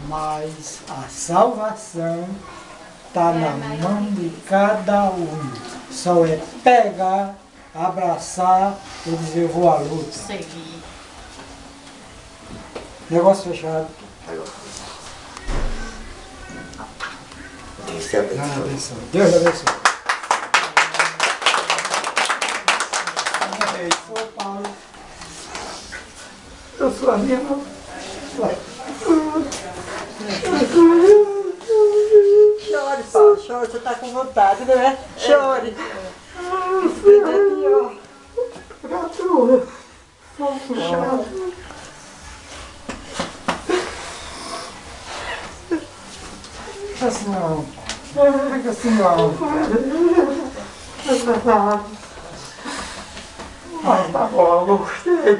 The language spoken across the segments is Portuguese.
mas a salvação está na mão de cada um. Só é pegar, abraçar e dizer: eu vou à luta. Seguir. Negócio fechado. Deus te abençoe. Deus abençoe. Ô Paulo, eu sou a minha mão. Chore, Paulo, chore, você está com vontade, não é? Chore. Assim não. Assim não. Mas tá bom, eu gostei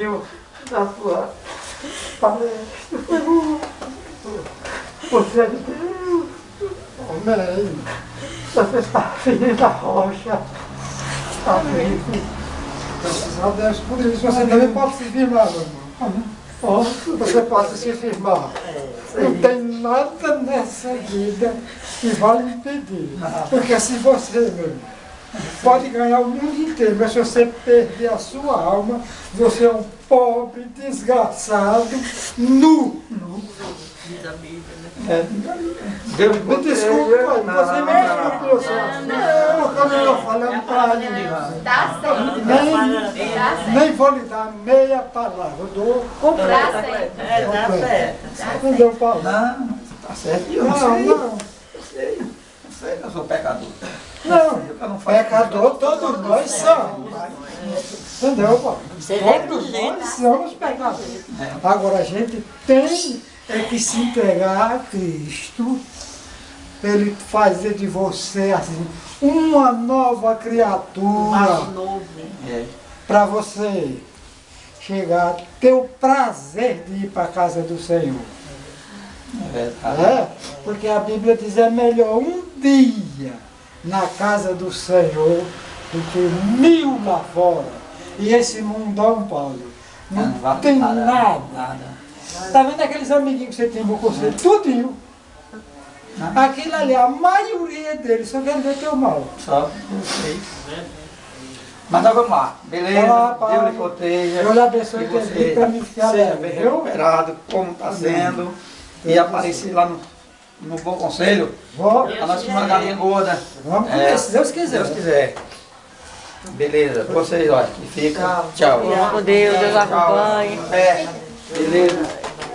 da sua palestra. Você é de Deus. Amém. Você está firme da rocha. Está firme. Graças a Deus por isso. Você também pode se firmar, meu irmão. Posso? Você pode se firmar. Não tem nada nessa vida que vai lhe impedir. Porque se você, meu irmão, pode ganhar o mundo inteiro, mas se você perder a sua alma, você é um pobre, desgraçado, nu. Diz a Bíblia, né? Deus Me desculpa, você me desculpa, você. Não, quando eu estou falando para ninguém. Dá certo. Nem vou lhe dar meia palavra. Eu dou Dá certo. É, dá certo. não deu palavra. Não, tá certo. Eu não Não, sei. não. Não sei que eu sou pecador. Não, Eu não faço pecador todos nós somos. Entendeu, Paulo? Todos nós somos pecadores. Agora a gente tem que se entregar a Cristo, Ele fazer de você assim, uma nova criatura, Mais novo. para você chegar, ter o prazer de ir para a casa do Senhor. É verdade. É? Porque a Bíblia diz: é melhor um dia na casa do Senhor do que 1000 lá fora. E esse mundão, Paulo, não vale tem nada. nada. Tá vendo aqueles amiguinhos que você tem com você? Tudinho. Aquilo ali, a maioria deles só quer ver teu mal. Só vocês. Mas nós vamos lá. Beleza? Tá, Paulo. Deus lhe proteja. Deus lhe abençoe Que e você termine para me ficar seja leve, bem viu? recuperado, como está sendo. E aparecer lá no Bom Conselho, Vou. a nossa uma galinha gorda. Vamos comer, se Deus quiser. Deus quiser. Beleza. Vocês, olha, que fica. Tchau. Com Deus, Deus acompanhe. É. Beleza.